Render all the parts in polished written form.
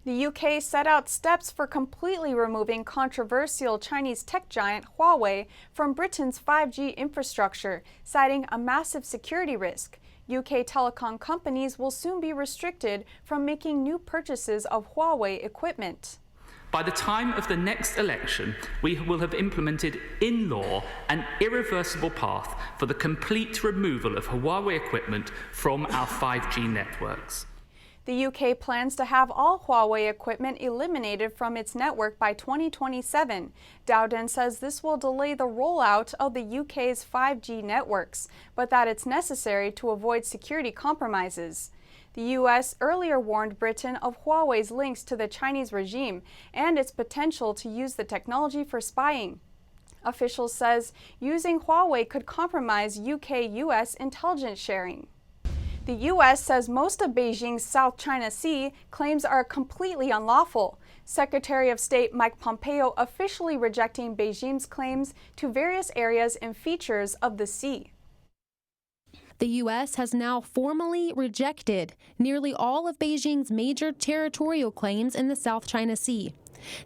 The UK set out steps for completely removing controversial Chinese tech giant Huawei from Britain's 5G infrastructure, citing a massive security risk. UK telecom companies will soon be restricted from making new purchases of Huawei equipment. By the time of the next election, we will have implemented in law an irreversible path for the complete removal of Huawei equipment from our 5G networks. The UK plans to have all Huawei equipment eliminated from its network by 2027. Dowden says this will delay the rollout of the UK's 5G networks, but that it's necessary to avoid security compromises. The U.S. earlier warned Britain of Huawei's links to the Chinese regime and its potential to use the technology for spying. Officials says using Huawei could compromise UK-US intelligence sharing. The U.S. says most of Beijing's South China Sea claims are completely unlawful. Secretary of State Mike Pompeo officially rejecting Beijing's claims to various areas and features of the sea. The U.S. has now formally rejected nearly all of Beijing's major territorial claims in the South China Sea.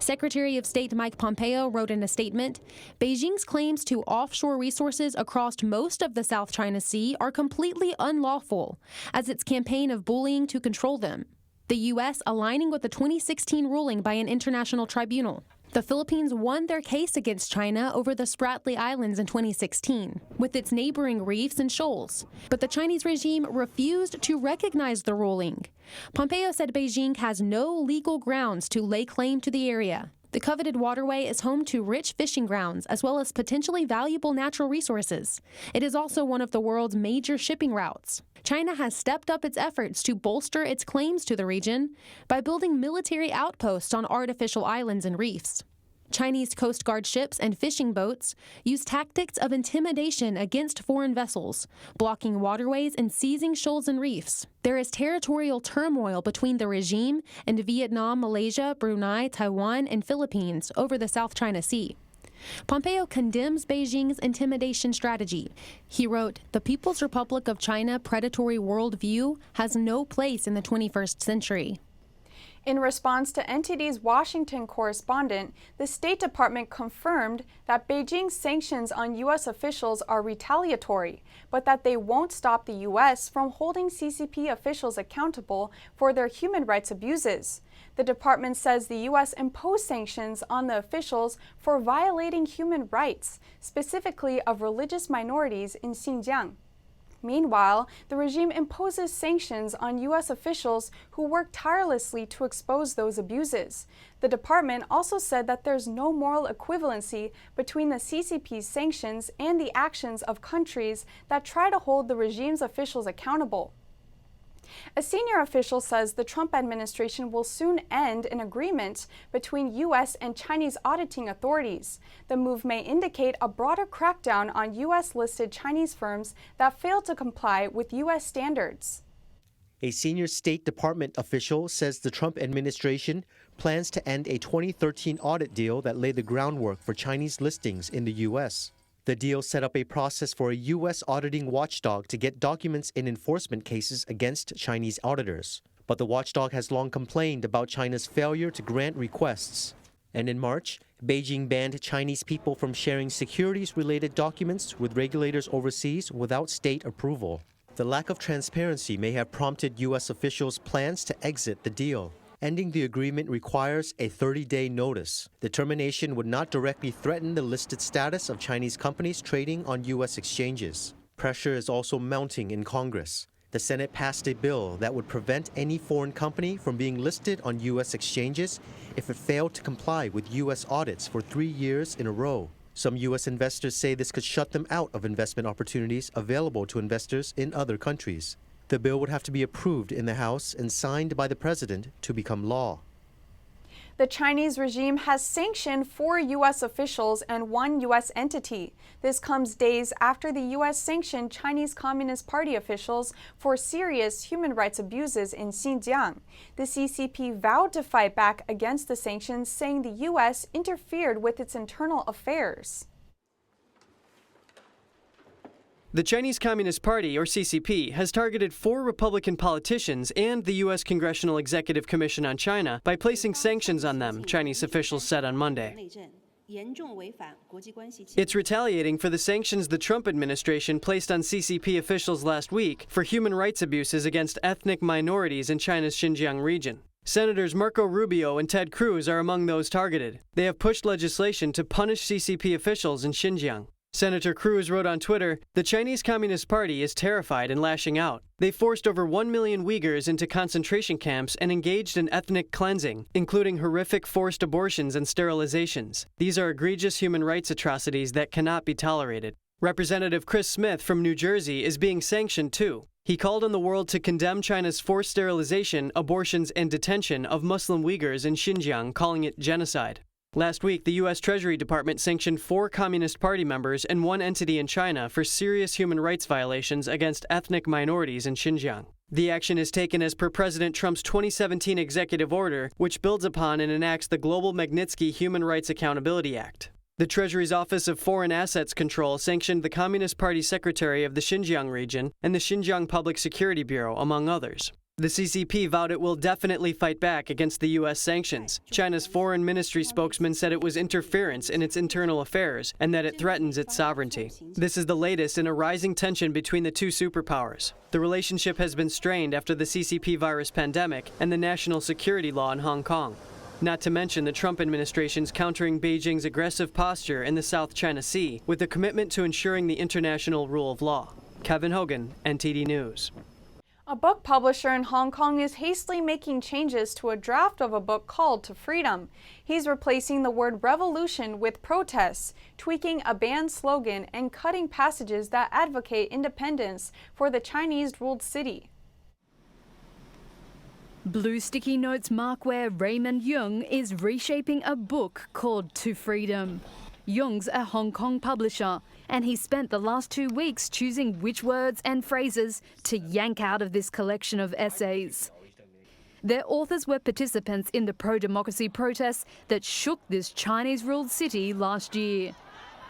Secretary of State Mike Pompeo wrote in a statement, Beijing's claims to offshore resources across most of the South China Sea are completely unlawful, as its campaign of bullying to control them. The U.S. aligning with the 2016 ruling by an international tribunal. The Philippines won their case against China over the Spratly Islands in 2016, with its neighboring reefs and shoals. But the Chinese regime refused to recognize the ruling. Pompeo said Beijing has no legal grounds to lay claim to the area. The coveted waterway is home to rich fishing grounds as well as potentially valuable natural resources. It is also one of the world's major shipping routes. China has stepped up its efforts to bolster its claims to the region by building military outposts on artificial islands and reefs. Chinese Coast Guard ships and fishing boats use tactics of intimidation against foreign vessels, blocking waterways and seizing shoals and reefs. There is territorial turmoil between the regime and Vietnam, Malaysia, Brunei, Taiwan, and Philippines over the South China Sea. Pompeo condemns Beijing's intimidation strategy. He wrote, "The People's Republic of China predatory worldview has no place in the 21st century." In response to NTD's Washington correspondent, the State Department confirmed that Beijing's sanctions on U.S. officials are retaliatory, but that they won't stop the U.S. from holding CCP officials accountable for their human rights abuses. The department says the U.S. imposed sanctions on the officials for violating human rights, specifically of religious minorities in Xinjiang. Meanwhile, the regime imposes sanctions on U.S. officials who work tirelessly to expose those abuses. The department also said that there's no moral equivalency between the CCP's sanctions and the actions of countries that try to hold the regime's officials accountable. A senior official says the Trump administration will soon end an agreement between U.S. and Chinese auditing authorities. The move may indicate a broader crackdown on U.S.-listed Chinese firms that fail to comply with U.S. standards. A senior State Department official says the Trump administration plans to end a 2013 audit deal that laid the groundwork for Chinese listings in the U.S. The deal set up a process for a U.S. auditing watchdog to get documents in enforcement cases against Chinese auditors. But the watchdog has long complained about China's failure to grant requests. And in March, Beijing banned Chinese people from sharing securities-related documents with regulators overseas without state approval. The lack of transparency may have prompted U.S. officials' plans to exit the deal. Ending the agreement requires a 30-day notice. The termination would not directly threaten the listed status of Chinese companies trading on U.S. exchanges. Pressure is also mounting in Congress. The Senate passed a bill that would prevent any foreign company from being listed on U.S. exchanges if it failed to comply with U.S. audits for 3 years in a row. Some U.S. investors say this could shut them out of investment opportunities available to investors in other countries. The bill would have to be approved in the House and signed by the president to become law. The Chinese regime has sanctioned 4 U.S. officials and 1 U.S. entity. This comes days after the U.S. sanctioned Chinese Communist Party officials for serious human rights abuses in Xinjiang. The CCP vowed to fight back against the sanctions, saying the U.S. interfered with its internal affairs. The Chinese Communist Party, or CCP, has targeted 4 Republican politicians and the U.S. Congressional Executive Commission on China by placing sanctions on them, Chinese officials said on Monday. It's retaliating for the sanctions the Trump administration placed on CCP officials last week for human rights abuses against ethnic minorities in China's Xinjiang region. Senators Marco Rubio and Ted Cruz are among those targeted. They have pushed legislation to punish CCP officials in Xinjiang. Senator Cruz wrote on Twitter, "The Chinese Communist Party is terrified and lashing out. They forced over 1 million Uyghurs into concentration camps and engaged in ethnic cleansing, including horrific forced abortions and sterilizations. These are egregious human rights atrocities that cannot be tolerated." Representative Chris Smith from New Jersey is being sanctioned too. He called on the world to condemn China's forced sterilization, abortions, and detention of Muslim Uyghurs in Xinjiang, calling it genocide. Last week, the U.S. Treasury Department sanctioned 4 Communist Party members and 1 entity in China for serious human rights violations against ethnic minorities in Xinjiang. The action is taken as per President Trump's 2017 executive order, which builds upon and enacts the Global Magnitsky Human Rights Accountability Act. The Treasury's Office of Foreign Assets Control sanctioned the Communist Party Secretary of the Xinjiang region and the Xinjiang Public Security Bureau, among others. The CCP vowed it will definitely fight back against the U.S. sanctions. China's foreign ministry spokesman said it was interference in its internal affairs and that it threatens its sovereignty. This is the latest in a rising tension between the 2 superpowers. The relationship has been strained after the CCP virus pandemic and the national security law in Hong Kong. Not to mention the Trump administration's countering Beijing's aggressive posture in the South China Sea with a commitment to ensuring the international rule of law. Kevin Hogan, NTD News. A book publisher in Hong Kong is hastily making changes to a draft of a book called To Freedom. He's replacing the word revolution with protests, tweaking a banned slogan, and cutting passages that advocate independence for the Chinese-ruled city. Blue sticky notes markware Raymond Yeung is reshaping a book called To Freedom. Yeung's a Hong Kong publisher, and he spent the last 2 weeks choosing which words and phrases to yank out of this collection of essays. Their authors were participants in the pro-democracy protests that shook this Chinese-ruled city last year.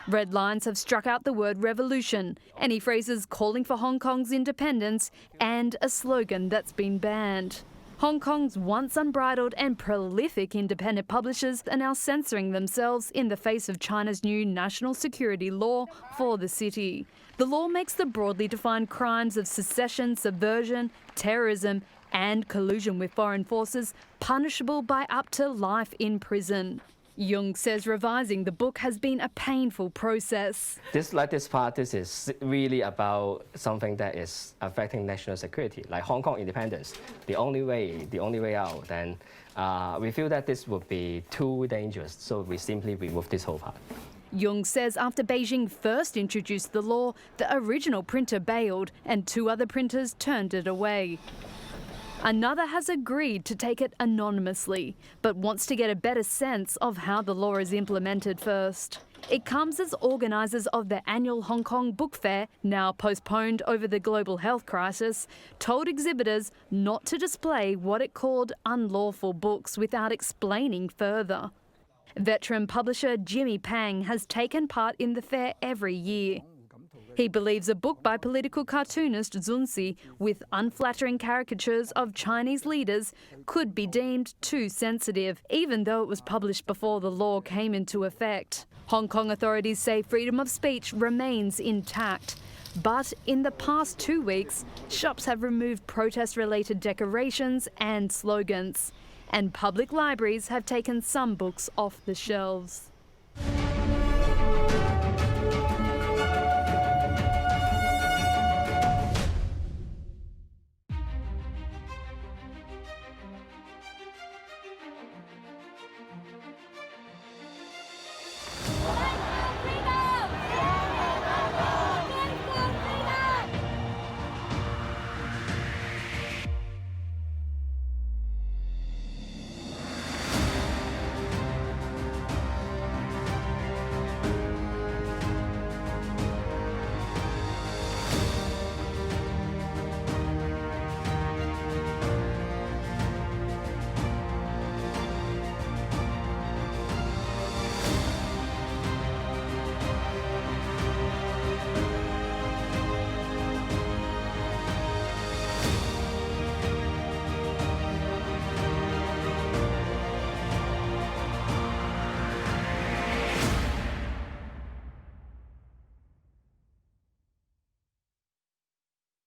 Red lines have struck out the word revolution, any phrases calling for Hong Kong's independence, and a slogan that's been banned. Hong Kong's once unbridled and prolific independent publishers are now censoring themselves in the face of China's new national security law for the city. The law makes the broadly defined crimes of secession, subversion, terrorism, and collusion with foreign forces punishable by up to life in prison. Yeung says revising the book has been a painful process. This part is really about something that is affecting national security, like Hong Kong independence. The only way out. Then we feel that this would be too dangerous, so we simply remove this whole part. Yeung says after Beijing first introduced the law, the original printer bailed and 2 other printers turned it away. Another has agreed to take it anonymously, but wants to get a better sense of how the law is implemented first. It comes as organisers of the annual Hong Kong Book Fair, now postponed over the global health crisis, told exhibitors not to display what it called unlawful books without explaining further. Veteran publisher Jimmy Pang has taken part in the fair every year. He believes a book by political cartoonist Zunzi with unflattering caricatures of Chinese leaders could be deemed too sensitive, even though it was published before the law came into effect. Hong Kong authorities say freedom of speech remains intact. But in the past 2 weeks, shops have removed protest-related decorations and slogans, and public libraries have taken some books off the shelves.